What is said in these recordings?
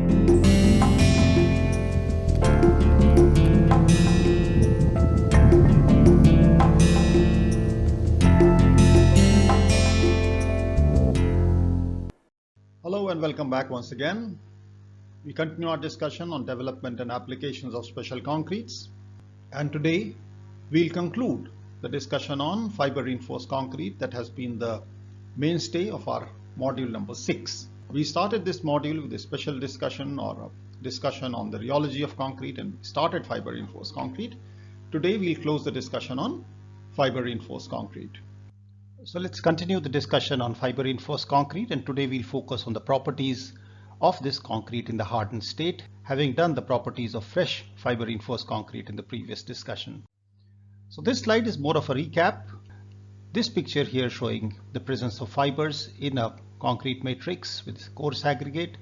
Hello and welcome back once again. We continue our discussion on development and applications of special concretes, and today we'll conclude the discussion on fiber reinforced concrete that has been the mainstay of our module number 6. We started this module with a special discussion or a discussion on the rheology of concrete and started fiber reinforced concrete. Today we'll close the discussion on fiber reinforced concrete. So let's continue the discussion on fiber reinforced concrete, and today we'll focus on the properties of this concrete in the hardened state, having done the properties of fresh fiber reinforced concrete in the previous discussion. So this slide is more of a recap. This picture here showing the presence of fibers in a concrete matrix with coarse aggregate.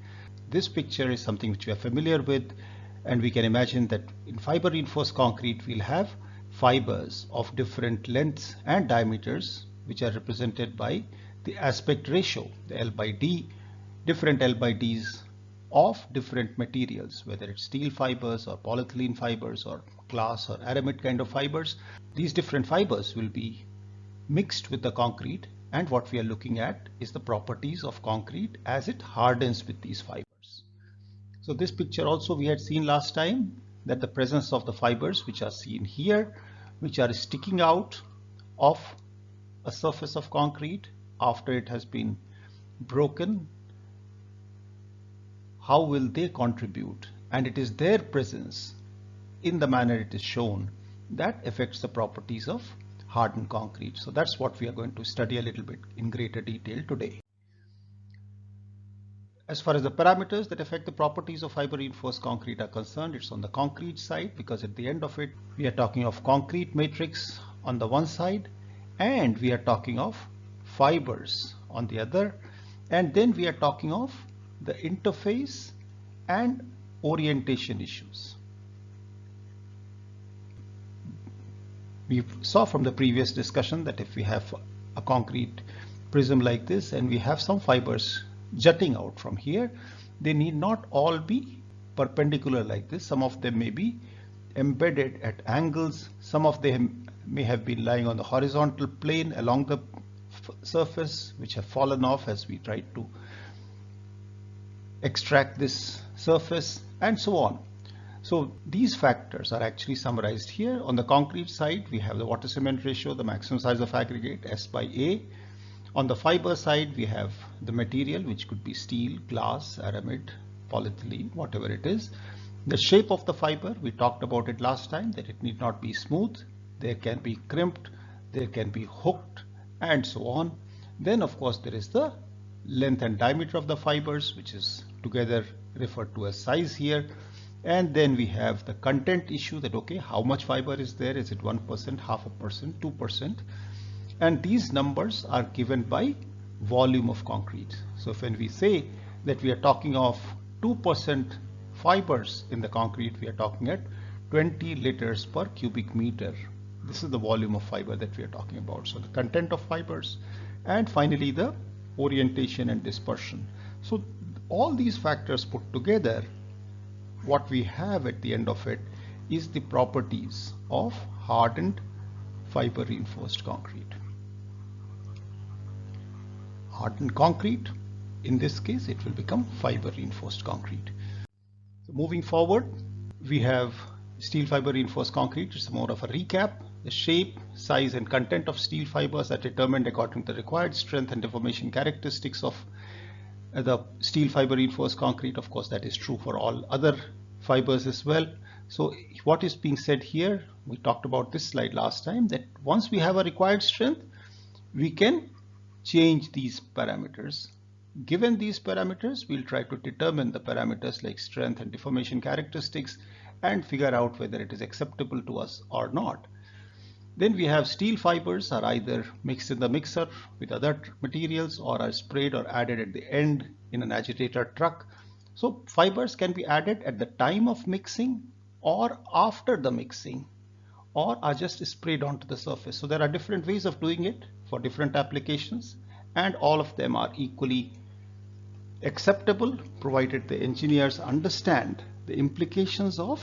This picture is something which we are familiar with, and we can imagine that in fiber reinforced concrete we'll have fibers of different lengths and diameters, which are represented by the aspect ratio, the L by D, different L by Ds of different materials, whether it's steel fibers or polyethylene fibers or glass or aramid kind of fibers. These different fibers will be mixed with the concrete, and what we are looking at is the properties of concrete as it hardens with these fibers. So this picture also we had seen last time, that the presence of the fibers which are seen here, which are sticking out of a surface of concrete after it has been broken, how will they contribute? And it is their presence in the manner it is shown that affects the properties of hardened concrete. So that's what we are going to study a little bit in greater detail today. As far as the parameters that affect the properties of fiber reinforced concrete are concerned, it's on the concrete side, because at the end of it we are talking of concrete matrix on the one side, and we are talking of fibers on the other, and then we are talking of the interface and orientation issues. We saw from the previous discussion that if we have a concrete prism like this and we have some fibers jutting out from here, they need not all be perpendicular like this. Some of them may be embedded at angles, some of them may have been lying on the horizontal plane along the surface, which have fallen off as we tried to extract this surface, and so on. So these factors are actually summarized here. On the concrete side we have the water cement ratio, the maximum size of aggregate S by A. On the fiber side we have the material, which could be steel, glass, aramid, polyethylene, whatever it is. The shape of the fiber, we talked about it last time, that it need not be smooth, there can be crimped, there can be hooked, and so on. Then of course there is the length and diameter of the fibers, which is together referred to as size here. And then we have the content issue, that okay, how much fiber is there? Is it 1%, 0.5%, 2%? And these numbers are given by volume of concrete. So when we say that we are talking of 2% fibers in the concrete, we are talking at 20 liters per cubic meter. This is the volume of fiber that we are talking about. So the content of fibers, and finally the orientation and dispersion. So all these factors put together, what we have at the end of it is the properties of hardened fiber reinforced concrete. Hardened concrete, in this case it will become fiber reinforced concrete. So moving forward, we have steel fiber reinforced concrete. It's more of a recap. The shape, size and content of steel fibers are determined according to the required strength and deformation characteristics of the steel fiber reinforced concrete. Of course, that is true for all other fibers as well. So what is being said here, we talked about this slide last time, that once we have a required strength, we can change these parameters. Given these parameters, we'll try to determine the parameters like strength and deformation characteristics and figure out whether it is acceptable to us or not. Then we have steel fibers are either mixed in the mixer with other materials or are sprayed or added at the end in an agitator truck. So fibers can be added at the time of mixing or after the mixing, or are just sprayed onto the surface. So there are different ways of doing it for different applications, and all of them are equally acceptable provided the engineers understand the implications of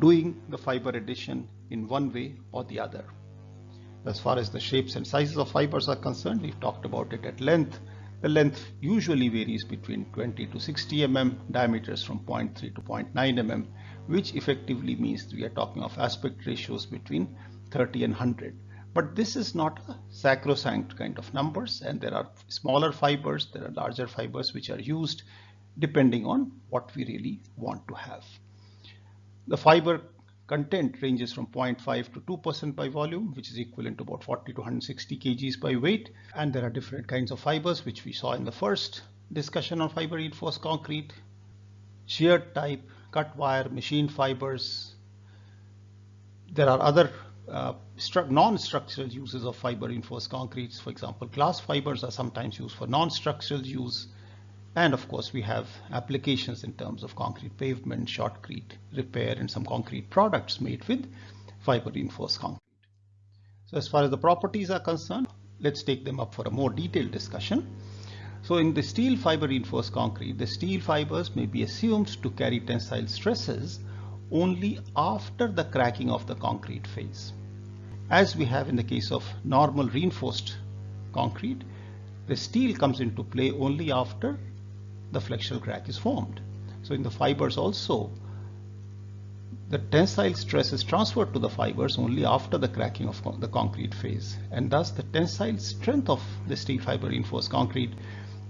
doing the fiber addition in one way or the other. As far as the shapes and sizes of fibers are concerned, we've talked about it at length. The length usually varies between 20 to 60 mm, diameters from 0.3 to 0.9 mm, which effectively means we are talking of aspect ratios between 30 and 100. But this is not a sacrosanct kind of numbers, and there are smaller fibers, there are larger fibers which are used depending on what we really want to have. The fiber content ranges from 0.5 to 2% by volume, which is equivalent to about 40 to 160 kgs by weight. And there are different kinds of fibers, which we saw in the first discussion on fiber reinforced concrete: sheared type, cut wire, machined fibers. There are other non-structural uses of fiber reinforced concretes. For example, glass fibers are sometimes used for non-structural use. And of course, we have applications in terms of concrete pavement, shotcrete repair, and some concrete products made with fiber reinforced concrete. So as far as the properties are concerned, let's take them up for a more detailed discussion. So in the steel fiber reinforced concrete, the steel fibers may be assumed to carry tensile stresses only after the cracking of the concrete phase. As we have in the case of normal reinforced concrete, the steel comes into play only after the flexural crack is formed. So in the fibers also, the tensile stress is transferred to the fibers only after the cracking of the concrete phase, and thus the tensile strength of the steel fiber reinforced concrete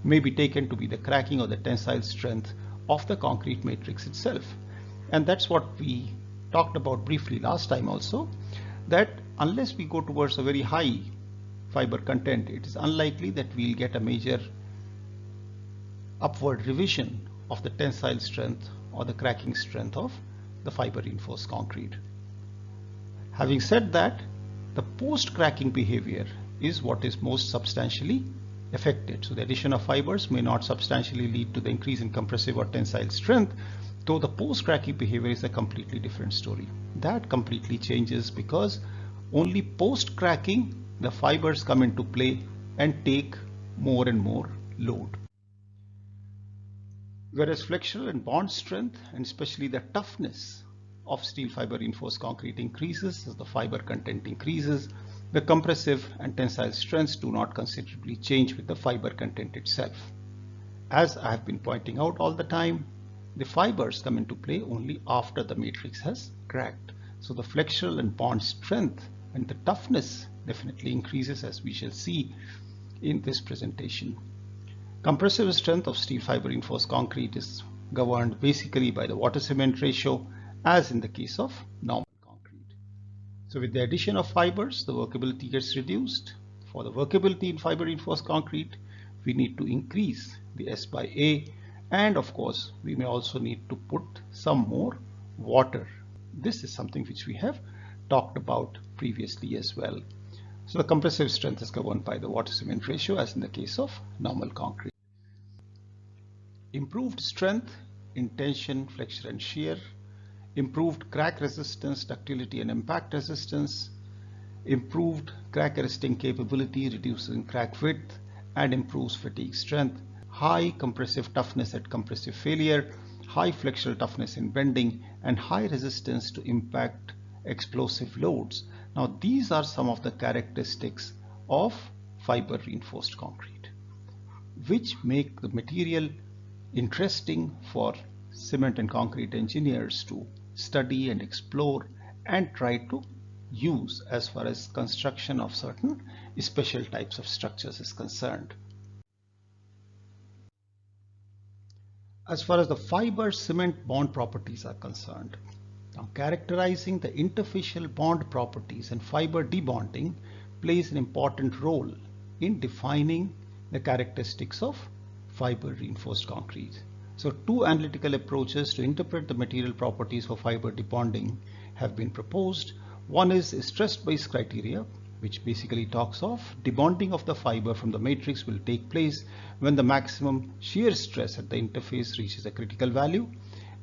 may be taken to be the cracking or the tensile strength of the concrete matrix itself. And that's what we talked about briefly last time also, that unless we go towards a very high fiber content, it is unlikely that we'll get a major upward revision of the tensile strength or the cracking strength of the fiber reinforced concrete. Having said that, the post-cracking behavior is what is most substantially affected. So the addition of fibers may not substantially lead to the increase in compressive or tensile strength, though the post-cracking behavior is a completely different story. That completely changes because only post-cracking the fibers come into play and take more and more load. Whereas flexural and bond strength, and especially the toughness of steel fiber reinforced concrete, increases as the fiber content increases, the compressive and tensile strengths do not considerably change with the fiber content itself. As I have been pointing out all the time, the fibers come into play only after the matrix has cracked. So the flexural and bond strength and the toughness definitely increases, as we shall see in this presentation. Compressive strength of steel fiber reinforced concrete is governed basically by the water cement ratio, as in the case of normal concrete. So with the addition of fibers, the workability gets reduced. For the workability in fiber reinforced concrete, we need to increase the S by A, and of course we may also need to put some more water. This is something which we have talked about previously as well. So the compressive strength is governed by the water cement ratio, as in the case of normal concrete. Improved strength in tension, flexure and shear, improved crack resistance, ductility and impact resistance, improved crack arresting capability, reducing crack width, and improves fatigue strength, high compressive toughness at compressive failure, high flexural toughness in bending, and high resistance to impact explosive loads. Now these are some of the characteristics of fiber reinforced concrete, which make the material interesting for cement and concrete engineers to study and explore and try to use as far as construction of certain special types of structures is concerned. As far as the fiber cement bond properties are concerned, now characterizing the interfacial bond properties and fiber debonding plays an important role in defining the characteristics of fiber reinforced concrete. So two analytical approaches to interpret the material properties for fiber debonding have been proposed. One is stress-based criteria, which basically talks of debonding of the fiber from the matrix will take place when the maximum shear stress at the interface reaches a critical value,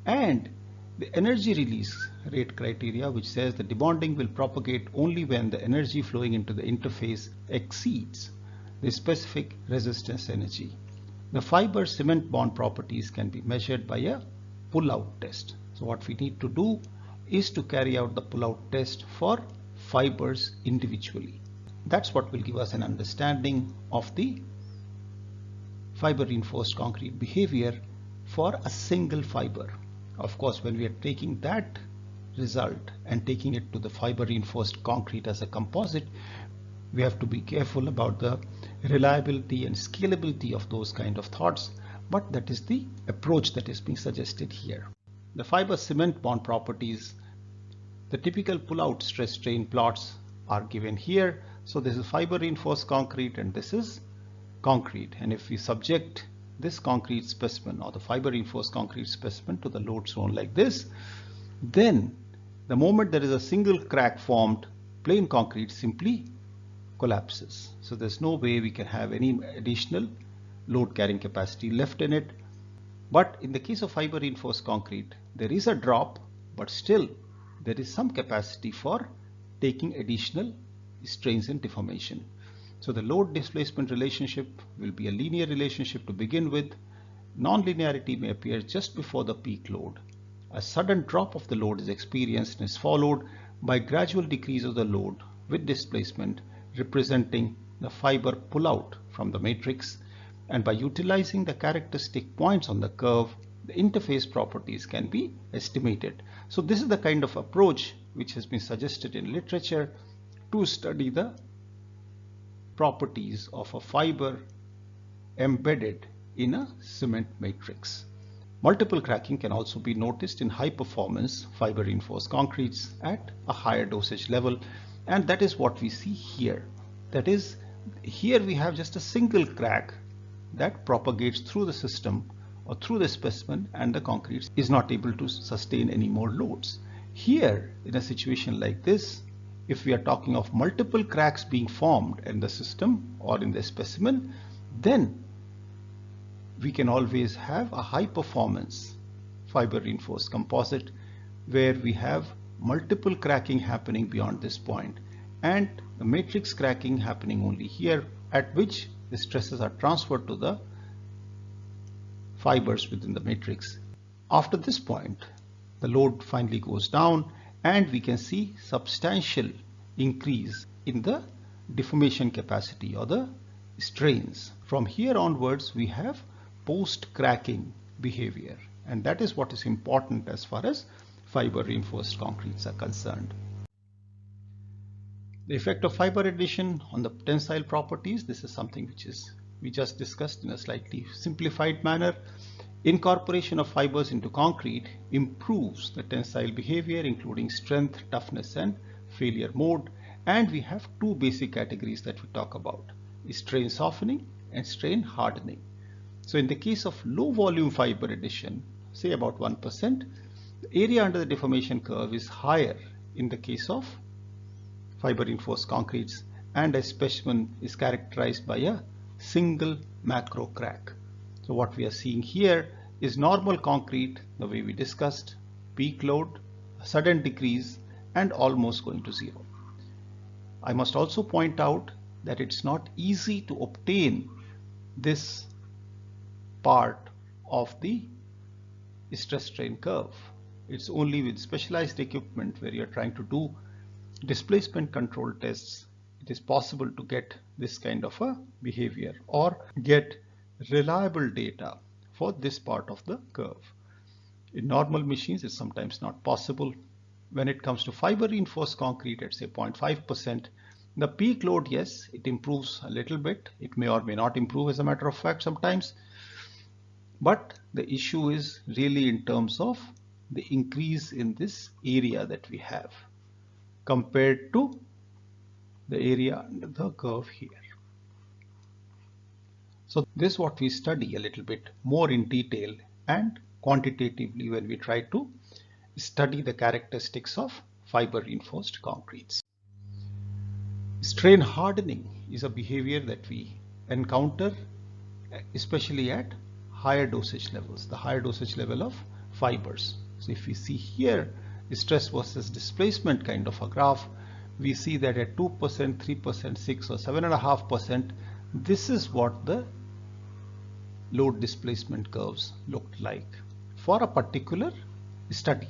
and the energy release rate criteria, which says the debonding will propagate only when the energy flowing into the interface exceeds the specific resistance energy. the fiber cement bond properties can be measured by a pull-out test. So what we need to do is to carry out the pull-out test for fibers individually. That's what will give us an understanding of the fiber reinforced concrete behavior for a single fiber. Of course, when we are taking that result and taking it to the fiber reinforced concrete as a composite, we have to be careful about the reliability and scalability of those kind of thoughts, but that is the approach that is being suggested here. The fiber cement bond properties, the typical pull-out stress strain plots are given here. So this is fiber reinforced concrete and this is concrete, and if we subject this concrete specimen or the fiber reinforced concrete specimen to the load zone like this, then the moment there is a single crack formed, plain concrete simply collapses. So there's no way we can have any additional load carrying capacity left in it. But in the case of fiber reinforced concrete, there is a drop, but still there is some capacity for taking additional strains and deformation. So the load displacement relationship will be a linear relationship to begin with. Non-linearity may appear just before the peak load. A sudden drop of the load is experienced and is followed by gradual decrease of the load with displacement representing the fiber pull-out from the matrix, and by utilizing the characteristic points on the curve, the interface properties can be estimated. So this is the kind of approach which has been suggested in literature to study the properties of a fiber embedded in a cement matrix. Multiple cracking can also be noticed in high performance fiber reinforced concretes at a higher dosage level, and that is what we see here. That is, here we have just a single crack that propagates through the system or through the specimen, and the concrete is not able to sustain any more loads. Here, in a situation like this, if we are talking of multiple cracks being formed in the system or in the specimen, then we can always have a high performance fiber reinforced composite where we have multiple cracking happening beyond this point and the matrix cracking happening only here, at which the stresses are transferred to the fibers within the matrix. After this point, the load finally goes down and we can see substantial increase in the deformation capacity or the strains. From here onwards, we have post-cracking behavior, and that is what is important as far as fiber reinforced concretes are concerned. The effect of fiber addition on the tensile properties, this is something which we just discussed in a slightly simplified manner. Incorporation of fibers into concrete improves the tensile behavior, including strength, toughness, and failure mode. And we have two basic categories that we talk about: strain softening and strain hardening. So in the case of low volume fiber addition, say about 1%, the area under the deformation curve is higher in the case of fiber reinforced concretes, and a specimen is characterized by a single macro crack. So what we are seeing here is normal concrete, the way we discussed, peak load, a sudden decrease, and almost going to zero. I must also point out that it's not easy to obtain this part of the stress strain curve. It's only with specialized equipment where you're trying to do displacement control tests, it is possible to get this kind of a behavior or get reliable data for this part of the curve. In normal machines, it's sometimes not possible. When it comes to fiber reinforced concrete at say 0.5%, the peak load, yes, it improves a little bit. It may or may not improve as a matter of fact sometimes. But the issue is really in terms of the increase in this area that we have compared to the area under the curve here. So this is what we study a little bit more in detail and quantitatively when we try to study the characteristics of fiber reinforced concretes. Strain hardening is a behavior that we encounter especially at higher dosage levels, the higher dosage level of fibers. So if we see here stress versus displacement kind of a graph, we see that at 2%, 3%, 6 or 7.5%, this is what the load displacement curves looked like for a particular study.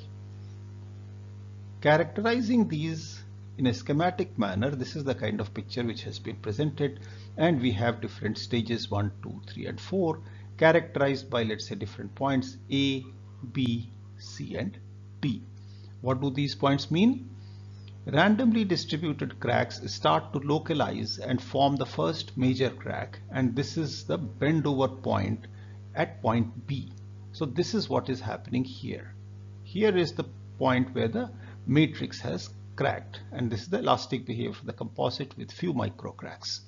Characterizing these in a schematic manner, this is the kind of picture which has been presented, and we have different stages 1, 2, 3 and 4 characterized by, let's say, different points A, B, C and D. What do these points mean? Randomly distributed cracks start to localize and form the first major crack, and this is the bend over point at point B. So this is what is happening here. Here is the point where the matrix has cracked, and this is the elastic behavior of the composite with few micro cracks.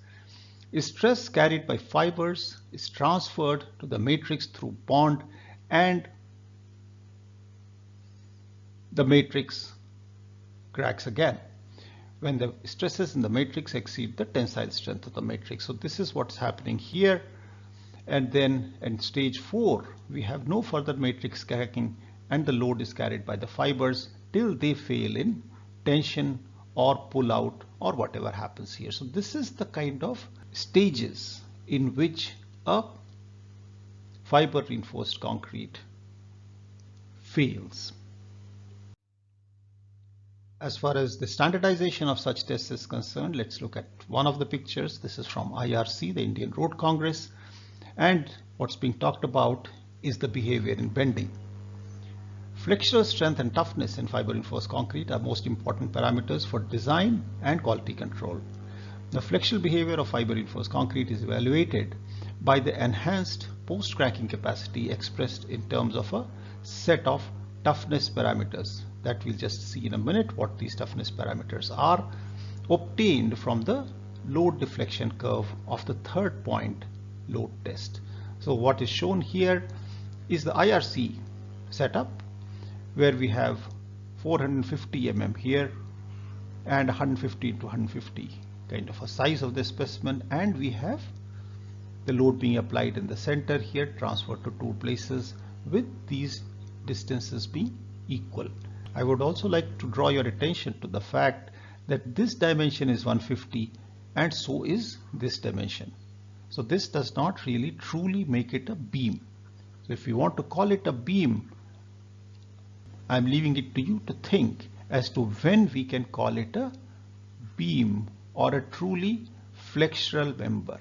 Stress carried by fibers is transferred to the matrix through bond, and the matrix cracks again when the stresses in the matrix exceed the tensile strength of the matrix. So this is what's happening here. And then in stage 4 we have no further matrix cracking, and the load is carried by the fibers till they fail in tension or pull out or whatever happens here. So this is the kind of stages in which a fiber reinforced concrete fails. As far as the standardization of such tests is concerned, let's look at one of the pictures. This is from IRC, the Indian Road Congress, and what's being talked about is the behavior in bending. Flexural strength and toughness in fiber reinforced concrete are most important parameters for design and quality control. The flexural behavior of fiber reinforced concrete is evaluated by the enhanced post-cracking capacity expressed in terms of a set of toughness parameters that we'll just see in a minute what these toughness parameters are, obtained from the load deflection curve of the third point load test. So what is shown here is the IRC setup, where we have 450 mm here and 150 to 150 kind of a size of the specimen, and we have the load being applied in the center here, transferred to two places with these distances being equal. I would also like to draw your attention to the fact that this dimension is 150 and so is this dimension. So this does not really truly make it a beam. So if you want to call it a beam, I'm leaving it to you to think as to when we can call it a beam or a truly flexural member.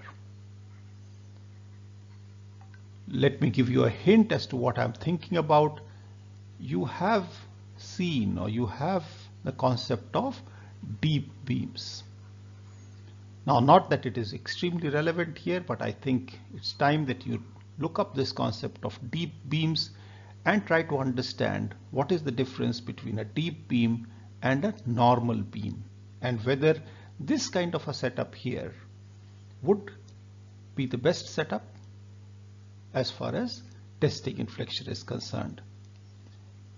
Let me give you a hint as to what I'm thinking about. You have seen, or you have the concept of deep beams. Now, not that it is extremely relevant here, but I think it's time that you look up this concept of deep beams and try to understand what is the difference between a deep beam and a normal beam, and whether this kind of a setup here would be the best setup as far as testing in flexure is concerned.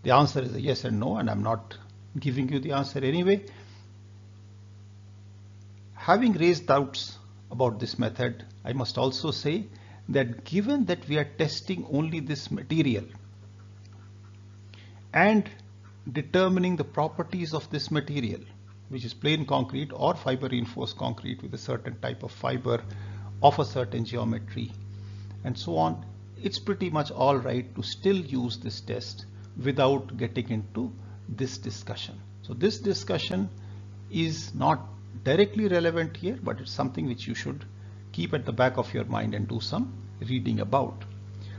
The answer is a yes and no, and I'm not giving you the answer anyway. Having raised doubts about this method, I must also say that given that we are testing only this material and determining the properties of this material, which is plain concrete or fiber reinforced concrete with a certain type of fiber of a certain geometry and so on, it's pretty much all right to still use this test without getting into this discussion. So this discussion is not directly relevant here, but it's something which you should keep at the back of your mind and do some reading about.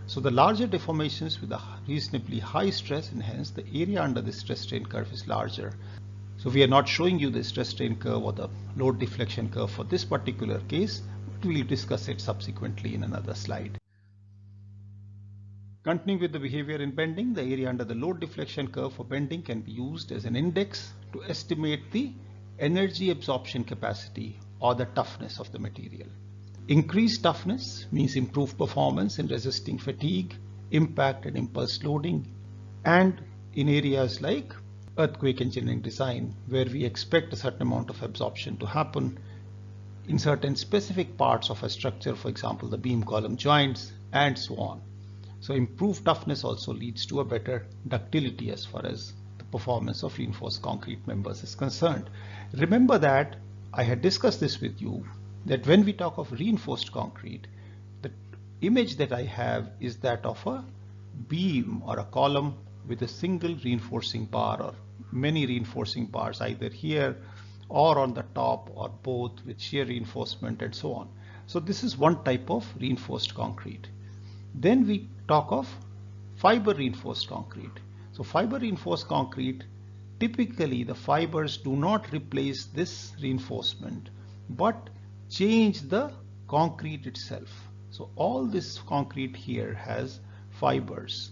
So the larger deformations with a reasonably high stress, and hence the area under the stress strain curve is larger. So we are not showing you the stress strain curve or the load deflection curve for this particular case, but we'll discuss it subsequently in another slide. Continuing with the behavior in bending, the area under the load deflection curve for bending can be used as an index to estimate the energy absorption capacity or the toughness of the material. Increased toughness means improved performance in resisting fatigue, impact and impulse loading, and in areas like earthquake engineering design, where we expect a certain amount of absorption to happen in certain specific parts of a structure, for example the beam column joints and so on. So improved toughness also leads to a better ductility as far as the performance of reinforced concrete members is concerned. Remember that I had discussed this with you, that when we talk of reinforced concrete, the image that I have is that of a beam or a column with a single reinforcing bar or many reinforcing bars either here or on the top or both with shear reinforcement and so on. So this is one type of reinforced concrete. Then we talk of fiber reinforced concrete. So fiber reinforced concrete, typically the fibers do not replace this reinforcement but change the concrete itself. So all this concrete here has fibers,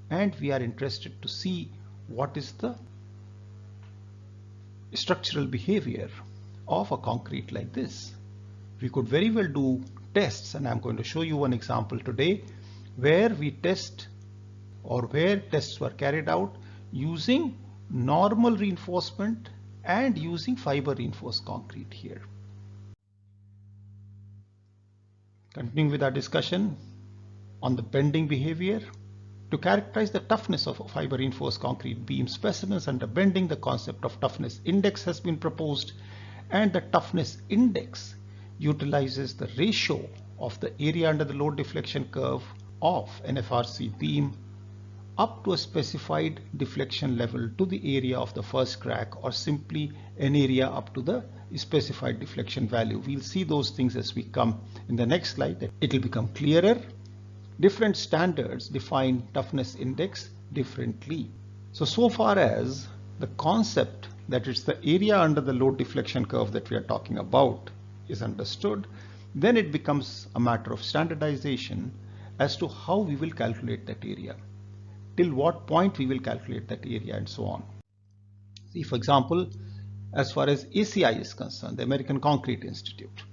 and we are interested to see what is the structural behavior of a concrete like this. We could very well do tests, and I'm going to show you one example today where we test or where tests were carried out using normal reinforcement and using fiber reinforced concrete here. Continuing with our discussion on the bending behavior. To characterize the toughness of fiber reinforced concrete beam specimens under bending, the concept of toughness index has been proposed, and the toughness index utilizes the ratio of the area under the load deflection curve of an FRC beam up to a specified deflection level to the area of the first crack, or simply an area up to the specified deflection value. We'll see those things as we come in the next slide. It will become clearer. Different standards define toughness index differently. So far as the concept that it's the area under the load deflection curve that we are talking about is understood, then it becomes a matter of standardization as to how we will calculate that area, till what point we will calculate that area, and so on. See, for example, as far as ACI is concerned, the American Concrete Institute,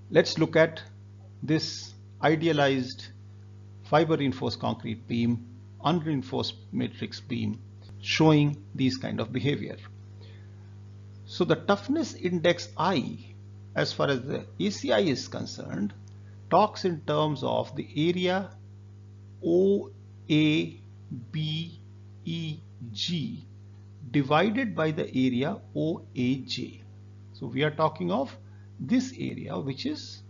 let's look at this idealized fiber reinforced concrete beam, unreinforced matrix beam, showing these kind of behavior. So the toughness index I, as far as the ACI is concerned, talks in terms of the area OABEG divided by the area OAJ. So we are talking of this area, which is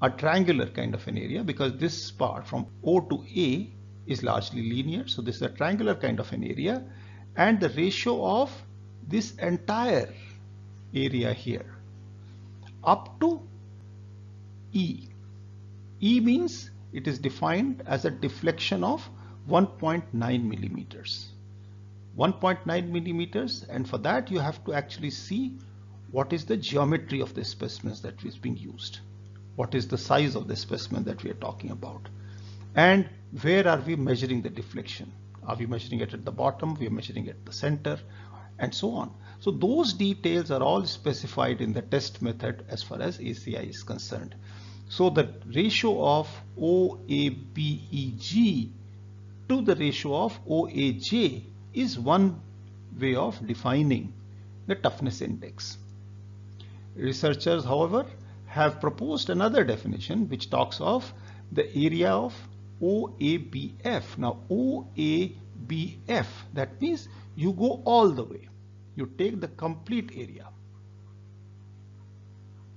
a triangular kind of an area, because this part from O to A is largely linear. So this is a triangular kind of an area, and the ratio of this entire area here up to E. E means it is defined as a deflection of 1.9 millimeters. 1.9 millimeters, and for that you have to actually see what is the geometry of the specimens that is being used. What is the size of the specimen that we are talking about, and where are we measuring the deflection? Are we measuring it at the bottom? We are measuring it at the center, and so on. So those details are all specified in the test method as far as ACI is concerned. So the ratio of OABEG to the ratio of OAJ is one way of defining the toughness index. Researchers, however, have proposed another definition which talks of the area of OABF. Now OABF, that means you go all the way. You take the complete area.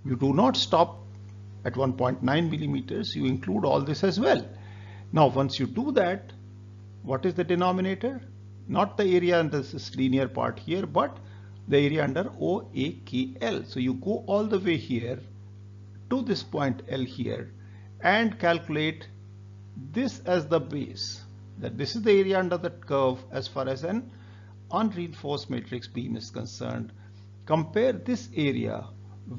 You do not stop at 1.9 millimeters. You include all this as well. Now once you do that, what is the denominator? Not the area under this linear part here, but the area under OAKL. So you go all the way here to this point L here and calculate this as the base, that this is the area under that curve as far as an unreinforced matrix beam is concerned. Compare this area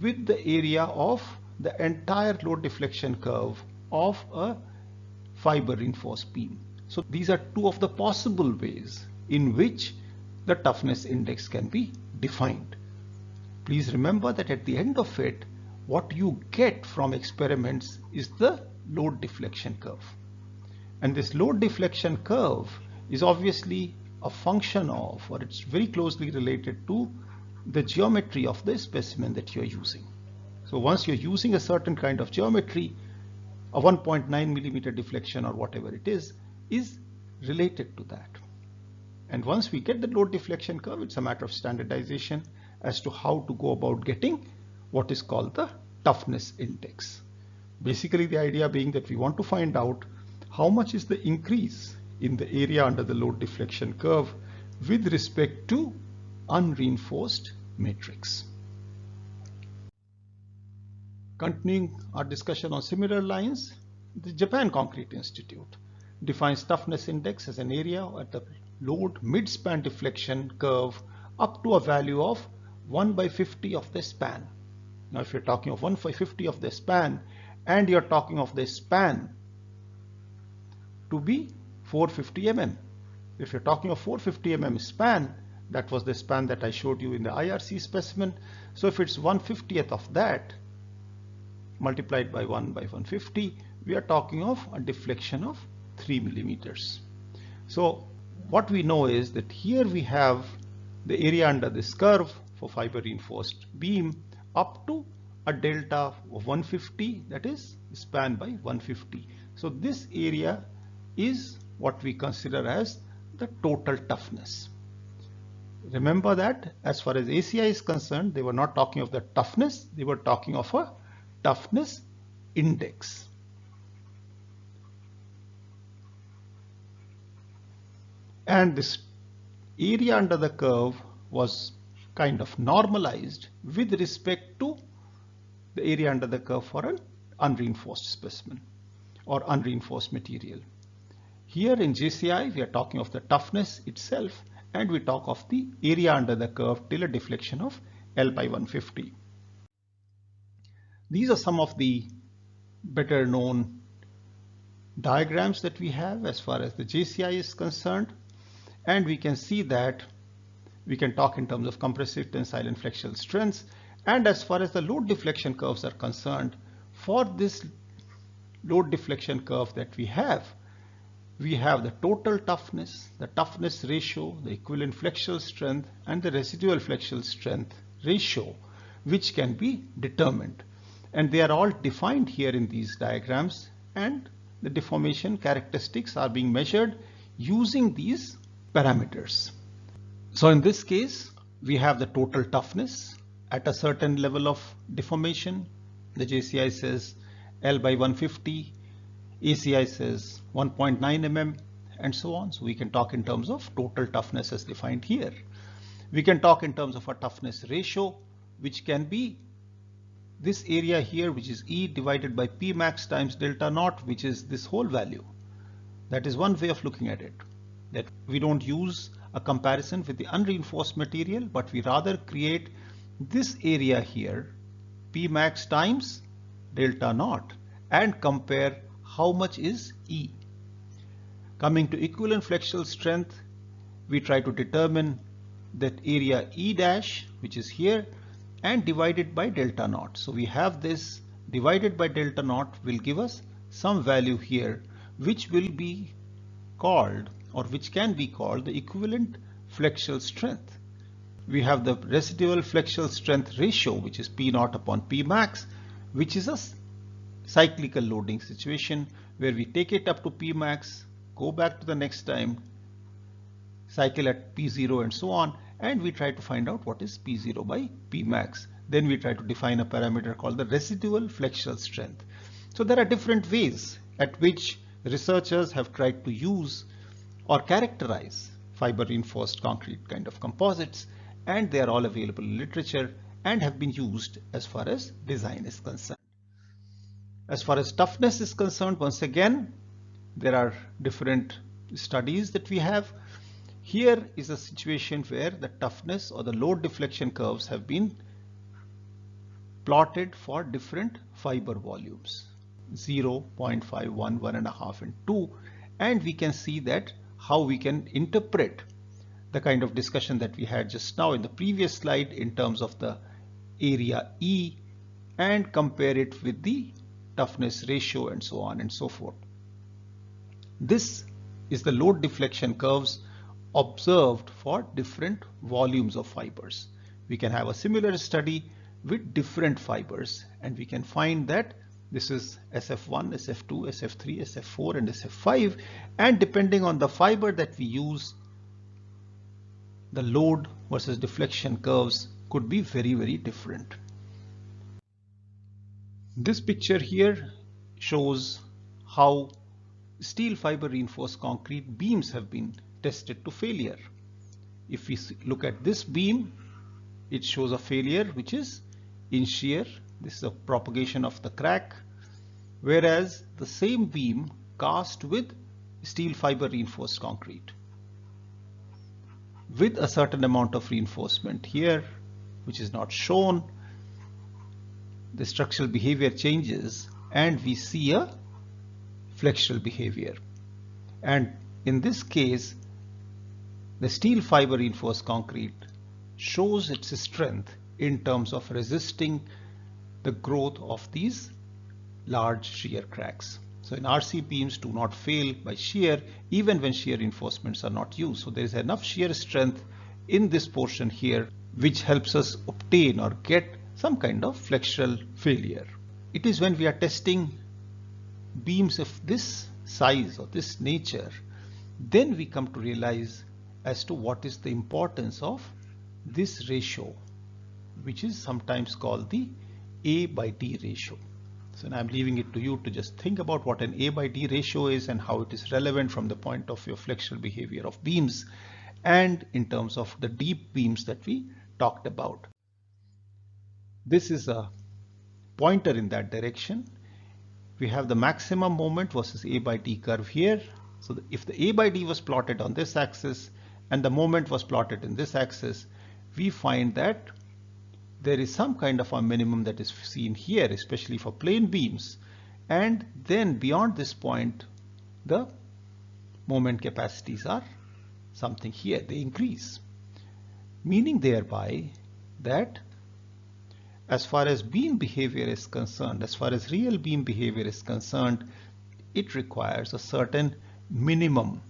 with the area of the entire load deflection curve of a fiber reinforced beam. So these are two of the possible ways in which the toughness index can be defined. Please remember that at the end of it, what you get from experiments is the load deflection curve. And this load deflection curve is obviously a function of, or it's very closely related to, the geometry of the specimen that you're using. So once you're using a certain kind of geometry, a 1.9 millimeter deflection or whatever it is related to that. And once we get the load deflection curve, it's a matter of standardization as to how to go about getting what is called the toughness index. Basically, the idea being that we want to find out how much is the increase in the area under the load deflection curve with respect to unreinforced matrix. Continuing our discussion on similar lines, the Japan Concrete Institute defines toughness index as an area at the load mid-span deflection curve up to a value of 1/50 of the span. Now, if you're talking of 1/50 of the span and you're talking of the span to be 450 mm. If you're talking of 450 mm span, that was the span that I showed you in the IRC specimen. So if it's 1/50th of that multiplied by 1/150, we are talking of a deflection of 3 millimeters. So what we know is that here we have the area under this curve for fiber reinforced beam up to a delta of 150, that is span by 150. So this area is what we consider as the total toughness. Remember that as far as ACI is concerned, they were not talking of the toughness, they were talking of a toughness index. And this area under the curve was kind of normalized with respect to the area under the curve for an unreinforced specimen or unreinforced material. Here in JCI, we are talking of the toughness itself, and we talk of the area under the curve till a deflection of L/150. These are some of the better known diagrams that we have as far as the JCI is concerned, and we can see that we can talk in terms of compressive, tensile and flexural strengths. And as far as the load deflection curves are concerned, for this load deflection curve that we have the total toughness, the toughness ratio, the equivalent flexural strength and the residual flexural strength ratio, which can be determined. And they are all defined here in these diagrams, and the deformation characteristics are being measured using these parameters. So in this case, we have the total toughness at a certain level of deformation. The JCI says L/150, ACI says 1.9 mm, and so on. So we can talk in terms of total toughness as defined here. We can talk in terms of a toughness ratio, which can be this area here, which is E divided by P max times delta naught, which is this whole value. That is one way of looking at it, that we don't use a comparison with the unreinforced material, but we rather create this area here, P max times delta naught, and compare how much is E. Coming to equivalent flexural strength, we try to determine that area E dash, which is here, and divided by delta naught. So we have this divided by delta naught will give us some value here, which will be called, or which can be called, the equivalent flexural strength. We have the residual flexural strength ratio, which is P naught upon P max, which is a cyclical loading situation where we take it up to P max, go back to the next time, cycle at P0 and so on, and we try to find out what is P0 by P max. Then we try to define a parameter called the residual flexural strength. So there are different ways at which researchers have tried to use or characterize fiber reinforced concrete kind of composites, and they are all available in literature and have been used as far as design is concerned. As far as toughness is concerned, once again, there are different studies that we have. Here is a situation where the toughness or the load deflection curves have been plotted for different fiber volumes, 0, 0.5, 1, 1.5 and 2, and we can see that how we can interpret the kind of discussion that we had just now in the previous slide in terms of the area E and compare it with the toughness ratio and so on and so forth. This is the load deflection curves observed for different volumes of fibers. We can have a similar study with different fibers, and we can find that this is SF1, SF2, SF3, SF4 and SF5, and depending on the fiber that we use, the load versus deflection curves could be very, very different. This picture here shows how steel fiber reinforced concrete beams have been tested to failure. If we look at this beam, it shows a failure which is in shear. This is a propagation of the crack, whereas the same beam cast with steel fiber reinforced concrete with a certain amount of reinforcement here, which is not shown, the structural behavior changes and we see a flexural behavior. And in this case, the steel fiber reinforced concrete shows its strength in terms of resisting the growth of these large shear cracks. So in RC beams do not fail by shear even when shear reinforcements are not used. So there is enough shear strength in this portion here which helps us obtain or get some kind of flexural failure. It is when we are testing beams of this size or this nature, then we come to realize as to what is the importance of this ratio, which is sometimes called the A by D ratio. So now I'm leaving it to you to just think about what an A by D ratio is and how it is relevant from the point of view of flexural behavior of beams and in terms of the deep beams that we talked about. This is a pointer in that direction. We have the maximum moment versus A by D curve here. So if the A by D was plotted on this axis and the moment was plotted in this axis, we find that there is some kind of a minimum that is seen here, especially for plane beams. And then beyond this point, the moment capacities are something here, they increase. Meaning thereby that as far as beam behavior is concerned, as far as real beam behavior is concerned, it requires a certain minimum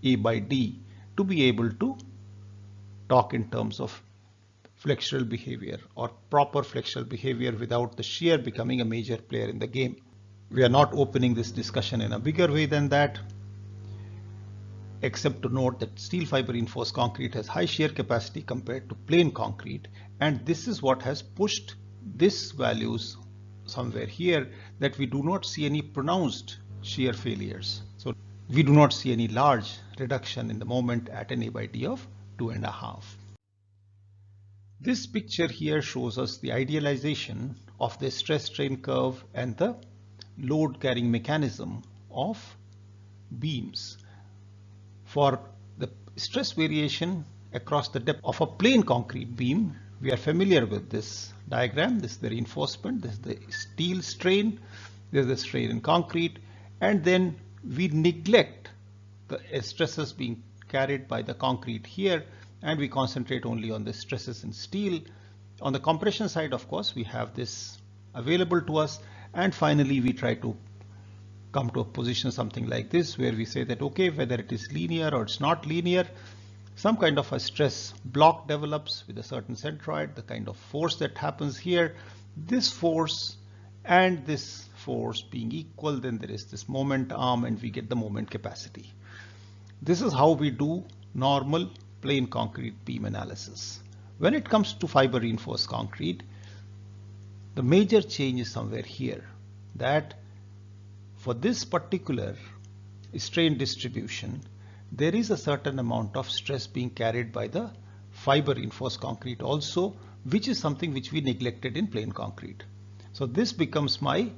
A by D to be able to talk in terms of flexural behavior or proper flexural behavior without the shear becoming a major player in the game. We are not opening this discussion in a bigger way than that, except to note that steel fiber reinforced concrete has high shear capacity compared to plain concrete, and this is what has pushed this values somewhere here, that we do not see any pronounced shear failures. So we do not see any large reduction in the moment at an A by D of 2.5. This picture here shows us the idealization of the stress strain curve and the load carrying mechanism of beams. For the stress variation across the depth of a plain concrete beam, we are familiar with this diagram. This is the reinforcement, this is the steel strain, this is the strain in concrete, and then we neglect the stresses being carried by the concrete here, and we concentrate only on the stresses in steel. On the compression side, of course, we have this available to us, and finally we try to come to a position something like this where we say that okay, whether it is linear or it's not linear, some kind of a stress block develops with a certain centroid, the kind of force that happens here, this force and this force being equal, then there is this moment arm and we get the moment capacity. This is how we do normal plain concrete beam analysis. When it comes to fiber reinforced concrete, the major change is somewhere here, that for this particular strain distribution, there is a certain amount of stress being carried by the fiber reinforced concrete also, which is something which we neglected in plain concrete. So this becomes my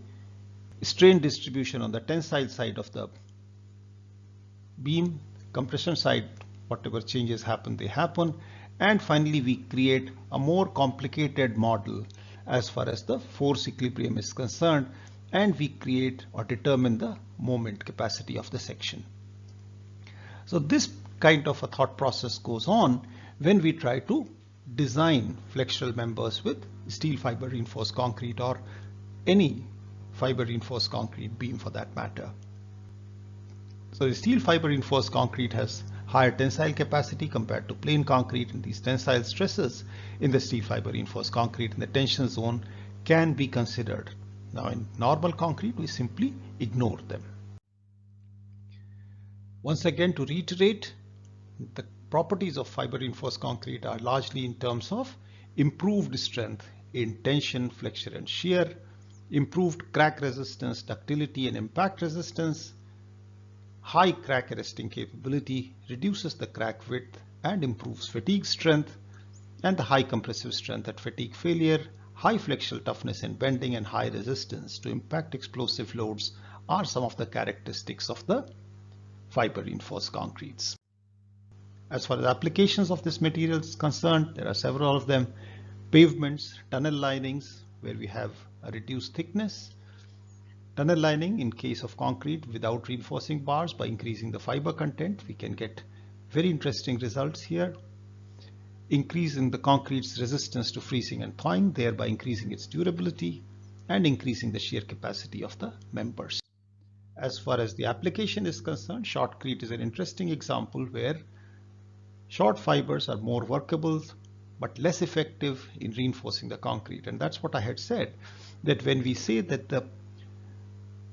strain distribution on the tensile side of the beam. Compression side, whatever changes happen, they happen. And finally, we create a more complicated model as far as the force equilibrium is concerned, and we create or determine the moment capacity of the section. So this kind of a thought process goes on when we try to design flexural members with steel fiber reinforced concrete or any fiber reinforced concrete beam for that matter. So the steel fiber reinforced concrete has higher tensile capacity compared to plain concrete, and these tensile stresses in the steel fiber reinforced concrete in the tension zone can be considered. Now in normal concrete, we simply ignore them. Once again, to reiterate, the properties of fiber reinforced concrete are largely in terms of improved strength in tension, flexure and shear, improved crack resistance, ductility and impact resistance, high crack arresting capability, reduces the crack width and improves fatigue strength, and the high compressive strength at fatigue failure, high flexural toughness in bending, and high resistance to impact explosive loads are some of the characteristics of the fiber reinforced concretes. As far as applications of this material is concerned, there are several of them. Pavements, tunnel linings, where we have a reduced thickness. Tunnel lining in case of concrete without reinforcing bars, by increasing the fiber content, we can get very interesting results here. Increasing the concrete's resistance to freezing and thawing, thereby increasing its durability and increasing the shear capacity of the members. As far as the application is concerned, shotcrete is an interesting example where short fibers are more workable but less effective in reinforcing the concrete. And that's what I had said, that when we say that the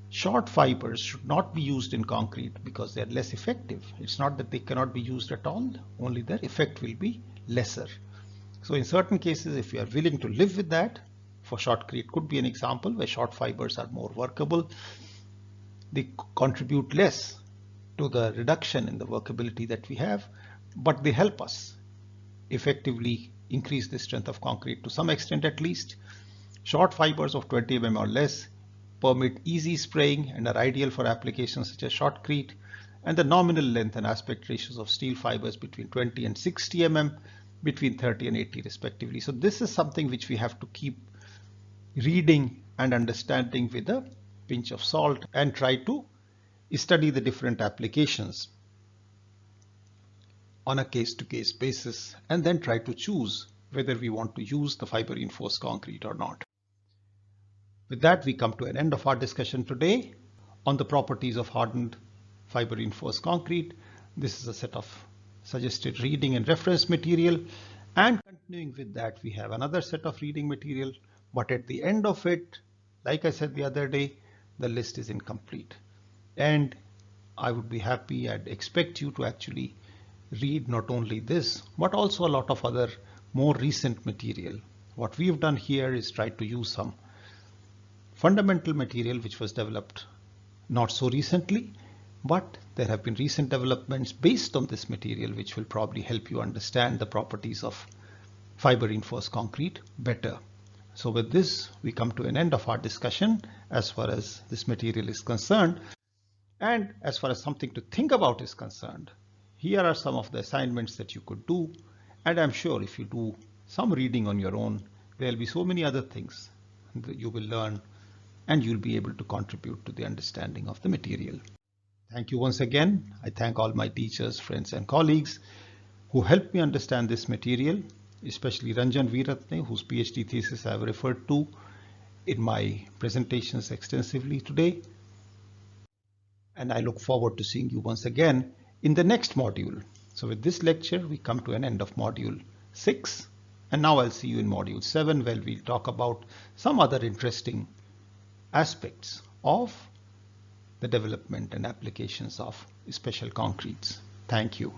short fibers should not be used in concrete because they are less effective, it's not that they cannot be used at all, only their effect will be lesser. So in certain cases, if you are willing to live with that, for shotcrete could be an example where short fibers are more workable. They contribute less to the reduction in the workability that we have, but they help us effectively increase the strength of concrete to some extent at least. Short fibers of 20 mm or less permit easy spraying and are ideal for applications such as shotcrete, and the nominal length and aspect ratios of steel fibers between 20 and 60 mm, between 30 and 80 respectively. So this is something which we have to keep reading and understanding with a pinch of salt and try to study the different applications on a case-to-case basis, and then try to choose whether we want to use the fiber reinforced concrete or not. With that, we come to an end of our discussion today on the properties of hardened fiber reinforced concrete. This is a set of suggested reading and reference material, and continuing with that, we have another set of reading material, but at the end of it, like I said the other day, the list is incomplete. And I would be happy, I'd expect you to actually read not only this, but also a lot of other more recent material. What we've done here is try to use some fundamental material which was developed not so recently, but there have been recent developments based on this material which will probably help you understand the properties of fiber reinforced concrete better. So with this, we come to an end of our discussion as far as this material is concerned. And as far as something to think about is concerned, here are some of the assignments that you could do. And I'm sure if you do some reading on your own, there'll be so many other things that you will learn, and you'll be able to contribute to the understanding of the material. Thank you once again. I thank all my teachers, friends, and colleagues who helped me understand this material, especially Ranjan Veeratne, whose PhD thesis I have referred to in my presentations extensively today. And I look forward to seeing you once again in the next module. So with this lecture, we come to an end of module 6. And now I'll see you in module 7, where we'll talk about some other interesting aspects of the development and applications of special concretes. Thank you.